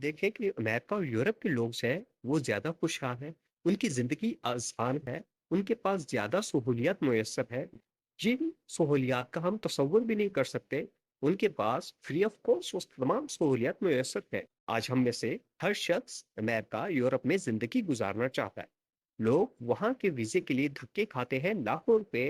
देखें कि अमेरिका और यूरोप के लोग हैं, वो ज़्यादा खुशहाल हैं, उनकी ज़िंदगी आसान है, उनके पास ज़्यादा सहूलियत मुयस्सर है, जिन सहूलियत का हम तसव्वुर भी नहीं कर सकते, उनके पास फ्री ऑफ कॉस्ट वो तमाम सहूलियत मुयस्सर है। आज हम में से हर शख्स अमेरिका, यूरोप में ज़िंदगी गुजारना चाहता है। लोग वहाँ के वीज़े के लिए धक्के खाते हैं, लाखों रुपए,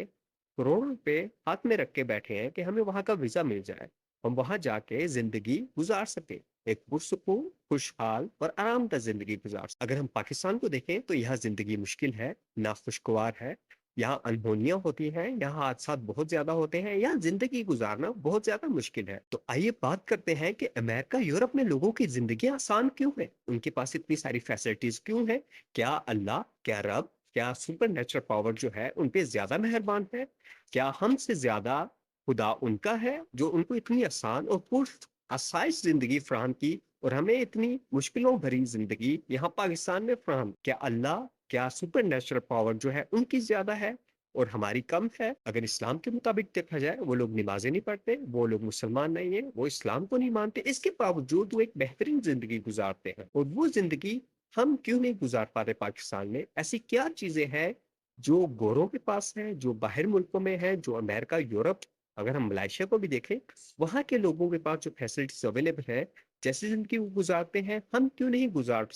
करोड़ों रुपए हाथ में रख के बैठे हैं कि हमें वहाँ का वीज़ा मिल जाए, हम वहाँ जाके ज़िंदगी गुजार सकें। एक पुरसुकून, खुशहाल और आरामदायक जिंदगी गुजार। अगर हम पाकिस्तान को देखें तो यहाँ जिंदगी मुश्किल है, नाखुशगवार है, यहाँ अनहोनियां होती हैं, यहाँ हादसा बहुत ज्यादा होते हैं, यहाँ जिंदगी गुजारना बहुत ज्यादा मुश्किल है। तो आइए बात करते हैं कि अमेरिका, यूरोप में लोगों की जिंदगी आसान क्यों है, उनके पास इतनी सारी फैसिलिटीज क्यों है। क्या अल्लाह, क्या रब, क्या सुपर नेचुरल पावर जो है उन पे ज्यादा मेहरबान है? क्या हमसे ज्यादा खुदा उनका है जो उनको इतनी आसान और आसाइश जिंदगी फराहम की, और हमें इतनी मुश्किलों भरी जिंदगी यहाँ पाकिस्तान में फराहम? क्या अल्लाह, क्या सुपर नेचुरल पावर जो है उनकी ज्यादा है और हमारी कम है? अगर इस्लाम के मुताबिक देखा जाए, वो लोग नमाजें नहीं पढ़ते, वो लोग मुसलमान नहीं है, वो इस्लाम को नहीं मानते, इसके बावजूद वो एक बेहतरीन जिंदगी गुजारते हैं। और वो जिंदगी हम क्यों नहीं गुजार पाते पाकिस्तान में? ऐसी क्या चीजें हैं जो गोरों के पास है, जो बाहर मुल्कों में है, जो अमेरिका, यूरोप, अगर हम मलेशिया को भी देखें, वहाँ के लोगों के पास जो फैसिलिटीज अवेलेबल है, जैसे जिंदगी वो गुजारते हैं, हम क्यों नहीं गुजार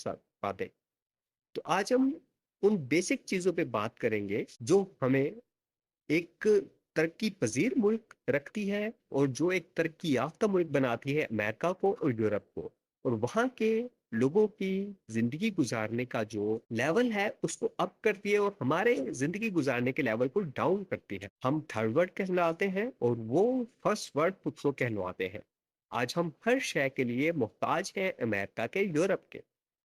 पाते? तो आज हम उन बेसिक चीजों पे बात करेंगे जो हमें एक तरक्की पजीर मुल्क रखती है और जो एक तरक्की याफ्ता मुल्क बनाती है अमेरिका को और यूरोप को, और वहाँ के लोगों की जिंदगी गुजारने का जो लेवल है उसको अप करती है और हमारे जिंदगी गुजारने के लेवल को डाउन करती है। हम थर्ड वर्ल्ड कहलाते हैं और वो फर्स्ट वर्ल्ड को कहलवाते हैं। आज हम हर शय के लिए मोहताज हैं अमेरिका के, यूरोप के,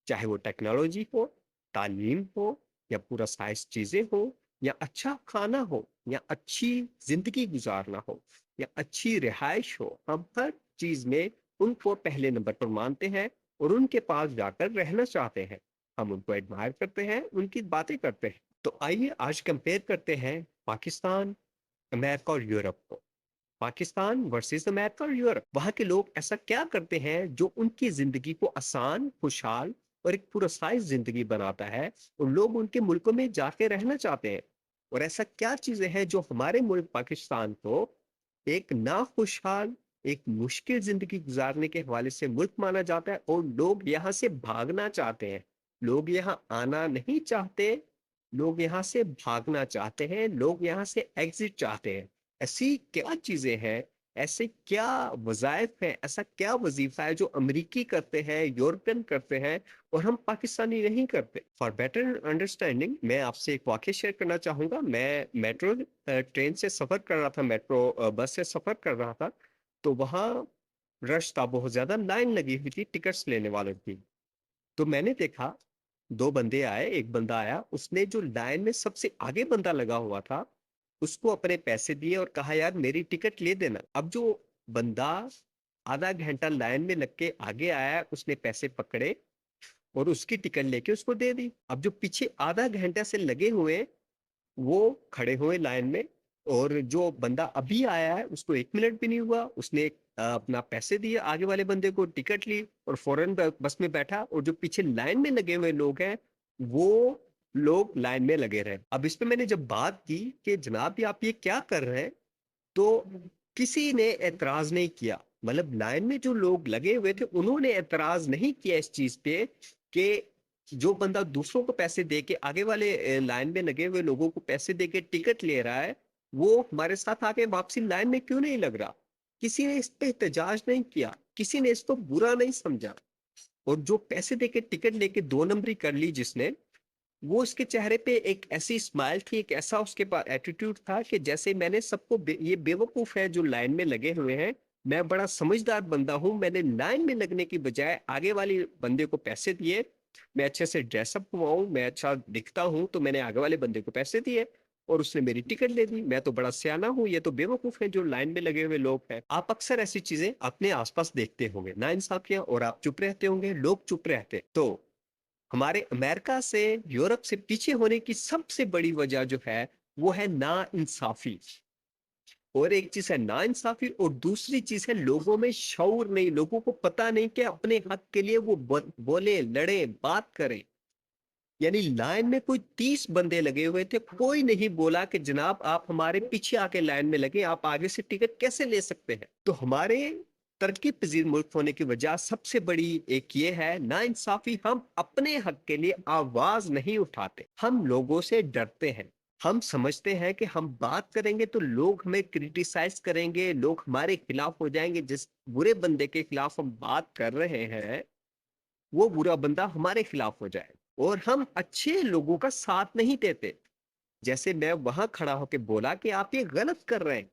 चाहे वो टेक्नोलॉजी हो, तालीम हो, या पूरा साइंस चीजें हो, या अच्छा खाना हो, या अच्छी जिंदगी गुजारना हो, या अच्छी रिहाइश हो, हम हर चीज में उनको पहले नंबर पर मानते हैं और उनके पास जाकर रहना चाहते हैं। हम उनको एडमायर करते हैं, उनकी बातें करते हैं। तो आइए आज कंपेयर करते हैं पाकिस्तान, अमेरिका और यूरोप को। पाकिस्तान वर्सेस अमेरिका और यूरोप। वहां के लोग ऐसा क्या करते हैं जो उनकी जिंदगी को आसान, खुशहाल और एक पुरस्कारित जिंदगी बनाता है, और लोग उनके मुल्कों में जाके रहना चाहते हैं? और ऐसा क्या चीजें हैं जो हमारे मुल्क पाकिस्तान को एक ना खुशहाल, एक मुश्किल जिंदगी गुजारने के हवाले से मुल्क माना जाता है, और लोग यहाँ से भागना चाहते हैं? लोग यहाँ आना नहीं चाहते, लोग यहाँ से भागना चाहते हैं, लोग यहाँ से एग्जिट चाहते हैं। ऐसी क्या चीजें हैं, ऐसे क्या वज़ाइफ हैं, ऐसा क्या वजीफा है जो अमेरिकी करते हैं, यूरोपियन करते हैं, और हम पाकिस्तानी नहीं करते? फॉर बेटर अंडरस्टैंडिंग मैं आपसे एक वाक्य शेयर करना चाहूंगा। मैं मेट्रो ट्रेन से सफर कर रहा था, मेट्रो बस से सफर कर रहा था, तो वहाँ रश था, बहुत ज्यादा लाइन लगी हुई थी टिकट्स लेने वालों की। तो मैंने देखा, दो बंदे आए, एक बंदा आया, उसने जो लाइन में सबसे आगे बंदा लगा हुआ था उसको अपने पैसे दिए और कहा यार मेरी टिकट ले देना। अब जो बंदा आधा घंटा लाइन में लग के आगे आया, उसने पैसे पकड़े और उसकी टिकट लेके उसको दे दी। अब जो पीछे आधा घंटा से लगे हुए, वो खड़े हुए लाइन में, और जो बंदा अभी आया है उसको 1 मिनट भी नहीं हुआ, उसने अपना पैसे दिए, आगे वाले बंदे को टिकट ली और फौरन बस में बैठा। और जो पीछे लाइन में लगे हुए लोग हैं, वो लोग लाइन में लगे रहे। अब इस पे मैंने जब बात की कि जनाब ये आप ये क्या कर रहे हैं, तो किसी ने एतराज नहीं किया। मतलब लाइन में जो लोग लगे हुए थे उन्होंने एतराज नहीं किया इस चीज पे कि जो बंदा दूसरों को पैसे दे के, आगे वाले लाइन में लगे हुए लोगों को पैसे दे के टिकट ले रहा है, वो हमारे साथ आके वापसी लाइन में क्यों नहीं लग रहा? किसी ने इस पे एहतजाज नहीं किया, किसी ने इसको बुरा नहीं समझा। और जो पैसे दे के टिकट लेके 2 नंबरी कर ली जिसने, वो उसके चेहरे पे एक ऐसी स्माइल थी, एक ऐसा उसके पास एटीट्यूड था कि जैसे मैंने सबको ये बेवकूफ है जो लाइन में लगे हुए हैं, मैं बड़ा समझदार बंदा हूं, मैंने लाइन में लगने की बजाय आगे वाले बंदे को पैसे दिए, मैं अच्छे से ड्रेसअप हुआ हूं, मैं अच्छा दिखता हूं, तो मैंने आगे वाले बंदे को पैसे दिए और उसने मेरी टिकट ले दी। मैं तो बड़ा सियाना हूं, ये तो बेवकूफ है जो लाइन में लगे हुए लोग हैं। आप अक्सर ऐसी चीजें अपने आसपास देखते होंगे, ना इंसाफियां, और आप चुप रहते होंगे, लोग चुप रहते। तो हमारे अमेरिका से, यूरोप से पीछे होने की सबसे बड़ी वजह जो है वो है ना इंसाफी। और एक चीज है नाइंसाफी, और दूसरी चीज है लोगों में शऊर नहीं, लोगों को पता नहीं कि अपने हक के लिए वो बोले, लड़े, बात करें। यानी लाइन में कोई 30 बंदे लगे हुए थे, कोई नहीं बोला कि जनाब आप हमारे पीछे आके लाइन में लगे, आप आगे से टिकट कैसे ले सकते हैं। तो हमारे तरक्की पजीर मुल्क होने की वजह सबसे बड़ी एक ये है नाइंसाफी, हम अपने हक के लिए आवाज नहीं उठाते, हम लोगों से डरते हैं। हम समझते हैं कि हम बात करेंगे तो लोग हमें क्रिटिसाइज करेंगे, लोग हमारे खिलाफ हो जाएंगे, जिस बुरे बंदे के खिलाफ हम बात कर रहे हैं वो बुरा बंदा हमारे खिलाफ हो जाए, और हम अच्छे लोगों का साथ नहीं देते। जैसे मैं वहां खड़ा होकर बोला कि आप ये गलत कर रहे हैं,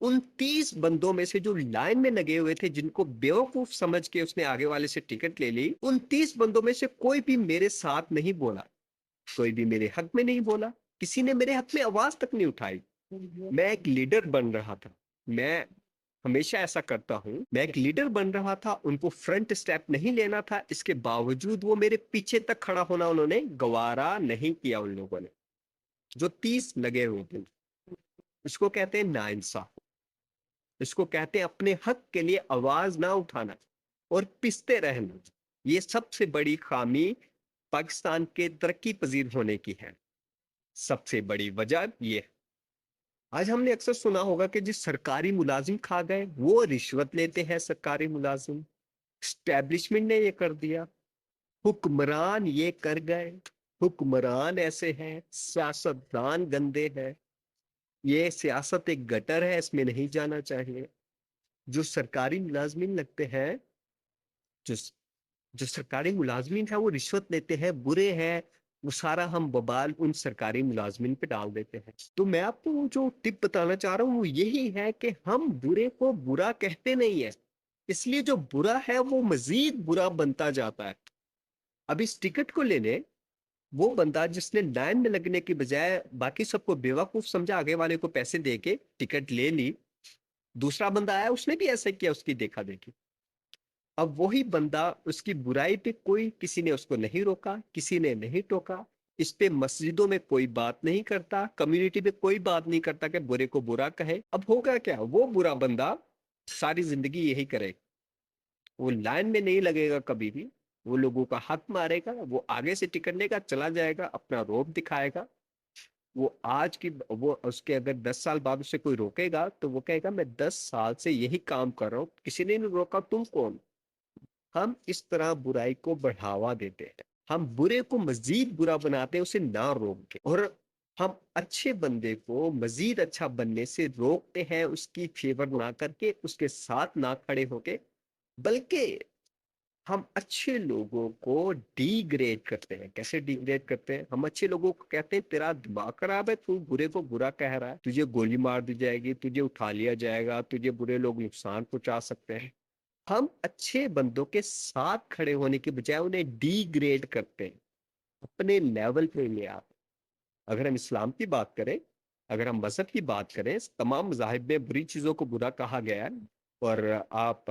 उन 30 बंदों में से जो लाइन में लगे हुए थे, जिनको बेवकूफ समझ के उसने आगे वाले से टिकट ले ली, उन 30 बंदों में से कोई भी मेरे साथ नहीं बोला, कोई भी मेरे हक में नहीं बोला, किसी ने मेरे हक में आवाज तक नहीं उठाई। मैं एक लीडर बन रहा था, मैं हमेशा ऐसा करता हूं, मैं एक लीडर बन रहा था, उनको फ्रंट स्टेप नहीं लेना था, इसके बावजूद वो मेरे पीछे तक खड़ा होना उन्होंने गवारा नहीं किया। उन लोगों ने जो 30 लगे हुए थे, इसको कहते हैं नाइंसाफ, इसको कहते हैं अपने हक के लिए आवाज ना उठाना और पिसते रहना। ये सबसे बड़ी खामी पाकिस्तान के तरक्की पजीर होने की है, सबसे बड़ी वजह ये है। आज हमने अक्सर सुना होगा कि जिस सरकारी मुलाजिम खा गए, वो रिश्वत लेते हैं सरकारी मुलाजिम, स्टैब्लिशमेंट ने ये कर दिया, हुक्मरान ये कर गए, हुक्मरान ऐसे हैं, सियासतदान गंदे हैं, ये सियासत एक गटर है, इसमें नहीं जाना चाहिए। जो सरकारी मुलाजमीन लगते हैं, जो जो सरकारी मुलाजमीन है वो रिश्वत लेते हैं, बुरे हैं, वो सारा हम बबाल उन सरकारी मुलाजमीन पे डाल देते हैं। तो मैं आपको जो टिप बताना चाह रहा हूँ वो यही है कि हम बुरे को बुरा कहते नहीं है, इसलिए जो बुरा है वो मजीद बुरा बनता जाता है। अब इस टिकट को लेने वो बंदा जिसने लाइन में लगने की बजाय बाकी सबको बेवकूफ समझा, आगे वाले को पैसे दे के टिकट ले ली, दूसरा बंदा आया उसने भी ऐसा किया, उसकी देखा देखी। अब वही बंदा, उसकी बुराई पे कोई, किसी ने उसको नहीं रोका, किसी ने नहीं टोका, इस पे मस्जिदों में कोई बात नहीं करता, कम्युनिटी पे कोई बात नहीं करता कि बुरे को बुरा कहे। अब होगा क्या, वो बुरा बंदा सारी जिंदगी यही करे, वो लाइन में नहीं लगेगा कभी भी, वो लोगों का हक मारेगा, वो आगे से टिकट लेगा, चला जाएगा, अपना रोब दिखाएगा। वो आज की वो उसके अगर 10 साल बाद उसे कोई रोकेगा तो वो कहेगा मैं 10 साल से यही काम कर रहा हूँ, किसी ने नहीं रोका, तुम कौन। हम इस तरह बुराई को बढ़ावा देते हैं, हम बुरे को मजीद बुरा बनाते हैं उसे ना रोक के, और हम अच्छे बंदे को मजीद अच्छा बनने से रोकते हैं, उसकी फेवर ना करके, उसके साथ ना खड़े होके, बल्कि हम अच्छे लोगों को डिग्रेड करते हैं। कैसे डिग्रेड करते हैं, हम अच्छे लोगों को कहते हैं तेरा दिमाग खराब है, तू बुरे को बुरा कह रहा है, तुझे गोली मार दी जाएगी, तुझे उठा लिया जाएगा, तुझे बुरे लोग नुकसान पहुंचा सकते हैं। हम अच्छे बंदों के साथ खड़े होने के बजाय उन्हें डिग्रेड करते हैं, अपने लेवल पे ले आते हैं। अगर हम इस्लाम की बात करें, अगर हम मजहब की बात करें, तमाम मजाहिब में बुरी चीजों को बुरा कहा गया है, और आप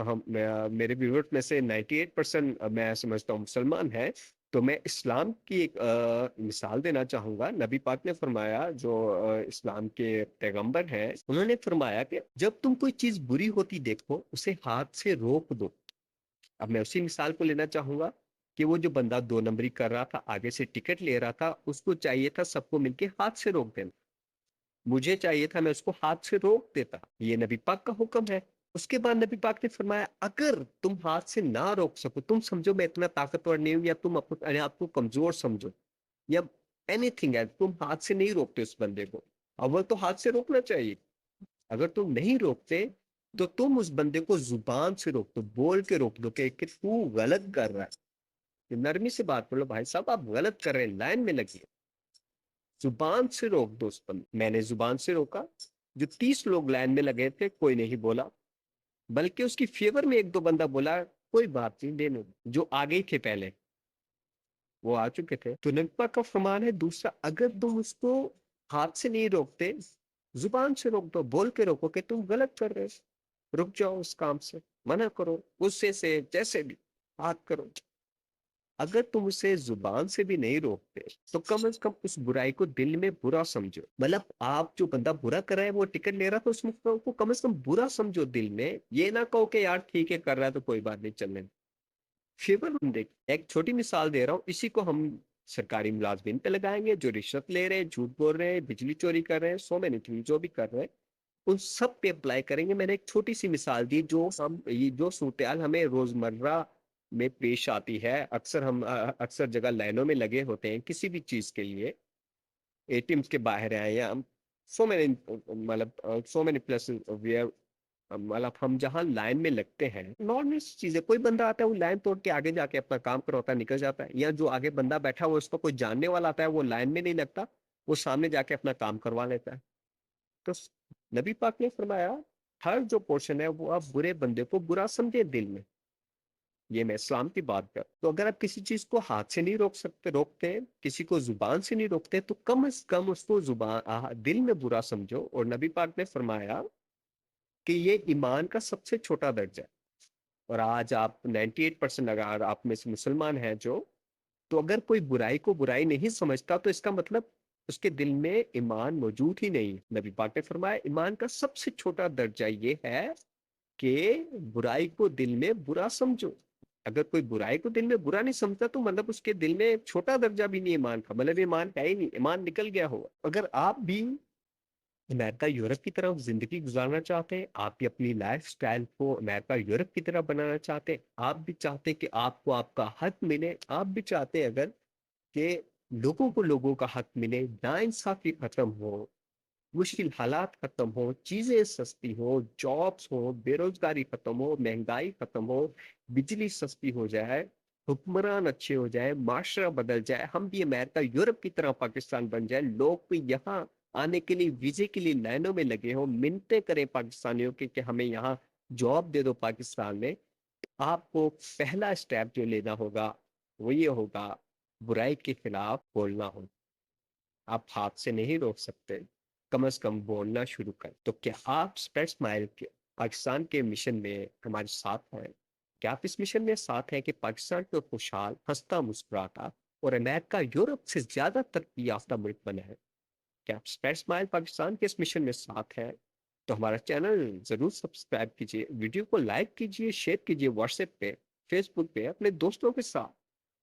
मेरे व्यूअर्स में से 98% मैं समझता हूँ मुसलमान है। तो मैं इस्लाम की एक मिसाल देना चाहूंगा। नबी पाक ने फरमाया, जो इस्लाम के पैगंबर हैं, उन्होंने फरमाया कि जब तुम कोई चीज बुरी होती देखो उसे हाथ से रोक दो। अब मैं उसी मिसाल को लेना चाहूंगा कि वो जो बंदा 2 नंबरी कर रहा था, आगे से टिकट ले रहा था, उसको चाहिए था सबको मिलके हाथ से रोक देना, मुझे चाहिए था मैं उसको हाथ से रोक देता, ये नबी पाक का हुक्म है। उसके बाद नबी पाक ने फरमाया अगर तुम हाथ से ना रोक सको, तुम समझो मैं इतना ताकतवर नहीं हूं, या तुम अपने आप को कमजोर समझो, या एनीथिंग है, तुम हाथ से नहीं रोकते उस बंदे को, अव्वल तो हाथ से रोकना चाहिए। अगर तुम नहीं रोकते तो तुम उस बंदे को जुबान से रोक दो, बोल के रोक दो कि तू गलत कर रहा है, नरमी से बात कर लो, भाई साहब आप गलत कर रहे हैं, लाइन में लगिए, जुबान से रोक दो उस पर। मैंने जुबान से रोका, जो 30 लोग लाइन में लगे थे कोई नहीं बोला, बल्कि उसकी फेवर में एक दो बंदा बोला कोई बात नहीं, देने दो। जो आगे ही थे पहले, वो आ चुके थे। तो नबी का फरमान है दूसरा, अगर तुम उसको हाथ से नहीं रोकते, जुबान से रोक दो, बोल के रोको कि तुम गलत कर रहे हो, रुक जाओ उस काम से, मना करो, गुस्से से, जैसे भी बात करो। اگر تم اسے زبان سے بھی نہیں روکتے تو کم از کم اس برائی کو دل میں برا سمجھو. مطلب آپ جو بندہ برا کر رہا ہے وہ ٹکٹ لے رہا تھا اس کو کم از کم برا سمجھو دل میں. یہ نہ کہو کہ یار ٹھیک ہے کر رہا ہے تو کوئی بات نہیں چلنے. فیور دیکھ ایک چھوٹی مثال دے رہا ہوں, اسی کو ہم سرکاری ملازمین پہ لگائیں گے جو رشوت لے رہے ہیں, جھوٹ بول رہے ہیں, بجلی چوری کر رہے ہیں, سو مینی تھنگ جو بھی کر رہے ہیں, ان سب پہ اپلائی کریں گے. میں نے ایک چھوٹی سی مثال دی جو ہم یہ جو صورتحال ہمیں روزمرہ میں پیش آتی ہے. اکثر ہم اکثر جگہ لائنوں میں لگے ہوتے ہیں کسی بھی چیز کے لیے, اے ٹی ایمس کے باہر آئے یا ہم سو مینی مطلب سو مینی پلس ویئر مطلب ہم جہاں لائن میں لگتے ہیں نارمل چیزیں. کوئی بندہ آتا ہے وہ لائن توڑ کے آگے جا کے اپنا کام کرواتا ہے نکل جاتا ہے, یا جو آگے بندہ بیٹھا وہ اس کو کوئی جاننے والا آتا ہے وہ لائن میں نہیں لگتا, وہ سامنے جا کے اپنا کام کروا لیتا ہے. تو نبی پاک نے فرمایا ہر جو پورشن ہے وہ آپ برے بندے کو برا سمجھے دل میں. یہ میں اسلام کی بات کر. تو اگر آپ کسی چیز کو ہاتھ سے نہیں روکتے, کسی کو زبان سے نہیں روکتے, تو کم از کم اس کو دل میں برا سمجھو. اور نبی پاک نے فرمایا کہ یہ ایمان کا سب سے چھوٹا درجہ ہے. اور آج آپ 98% اگر آپ میں سے مسلمان ہیں جو, تو اگر کوئی برائی کو برائی نہیں سمجھتا تو اس کا مطلب اس کے دل میں ایمان موجود ہی نہیں. نبی پاک نے فرمایا ایمان کا سب سے چھوٹا درجہ یہ ہے کہ برائی کو دل میں برا سمجھو. اگر کوئی برائی کو دل میں برا نہیں سمجھتا تو مطلب اس کے دل میں چھوٹا درجہ بھی نہیں ایمان کا, مطلب ایمان ہے ہی نہیں, ایمان نکل گیا ہوا. اگر آپ بھی امریکہ یورپ کی طرف زندگی گزارنا چاہتے ہیں, آپ بھی اپنی لائف سٹائل کو امریکہ یورپ کی طرح بنانا چاہتے ہیں, آپ بھی چاہتے ہیں کہ آپ کو آپ کا حق ملے, آپ بھی چاہتے ہیں اگر کہ لوگوں کو لوگوں کا حق ملے, ناانصافی ختم ہو, مشکل حالات ختم ہو, چیزیں سستی ہو, جابس ہو, بے روزگاری ختم ہو, مہنگائی ختم ہو, بجلی سستی ہو جائے, حکمران اچھے ہو جائے, معاشرہ بدل جائے, ہم بھی امریکہ یورپ کی طرح پاکستان بن جائے, لوگ بھی یہاں آنے کے لیے ویزے کے لیے لائنوں میں لگے ہوں, منتیں کریں پاکستانیوں کے کہ ہمیں یہاں جاب دے دو پاکستان میں. آپ کو پہلا اسٹیپ جو لینا ہوگا وہ یہ ہوگا برائی کے خلاف بولنا ہوگا. آپ ہاتھ سے نہیں روک سکتے, کم از کم بولنا شروع کر. تو کیا آپ اسپریڈ اسمائل کے پاکستان کے مشن میں ہمارے ساتھ ہیں؟ کیا آپ اس مشن میں ساتھ ہیں کہ پاکستان کو خوشحال, ہنستا مسکراتا اور امریکہ یورپ سے زیادہ ترقی یافتہ ملک بنا ہے؟ کیا آپ اسپریڈ اسمائل پاکستان کے اس مشن میں ساتھ ہیں؟ تو ہمارا چینل ضرور سبسکرائب کیجیے, ویڈیو کو لائک کیجیے, شیئر کیجیے, واٹس ایپ پہ, فیس بک پہ اپنے دوستوں کے ساتھ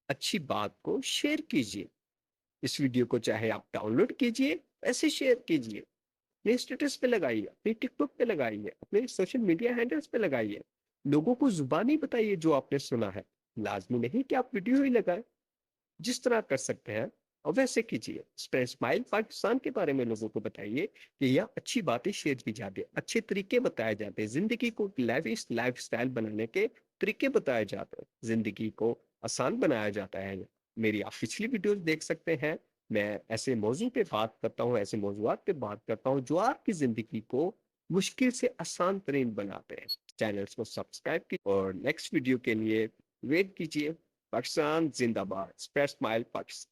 اچھی بات کو شیئر کیجیے. اس ویڈیو کو چاہے آپ ڈاؤن لوڈ کیجیے, ایسے شیئر کیجیے, اپنے اسٹیٹس پہ لگائیے, اپنی ٹک ٹاک پہ لگائیے, اپنے سوشل میڈیا ہینڈلز پہ لگائیے. لوگوں کو زبانی بتائیے جو آپ نے سنا ہے. لازمی نہیں کہ آپ ویڈیو ہی لگائیں, جس طرح کر سکتے ہیں اور ویسے کیجیے. اسمائل پاکستان کے بارے میں لوگوں کو بتائیے کہ یہ اچھی باتیں شیئر کی جاتی ہیں, اچھے طریقے بتائے جاتے ہیں, زندگی کو لائف سٹائل بنانے کے طریقے بتائے جاتے ہیں, زندگی کو آسان بنایا جاتا ہے. میری آپ پچھلی ویڈیوز دیکھ سکتے ہیں, میں ایسے موضوع پہ بات کرتا ہوں, ایسے موضوعات پہ بات کرتا ہوں جو آپ کی زندگی کو مشکل سے آسان ترین بناتے ہیں. چینلز کو سبسکرائب کیجیے اور نیکسٹ ویڈیو کے لیے ویٹ کیجیے. پاکستان زندہ باد, اسپریڈ اسمائل پاکستان.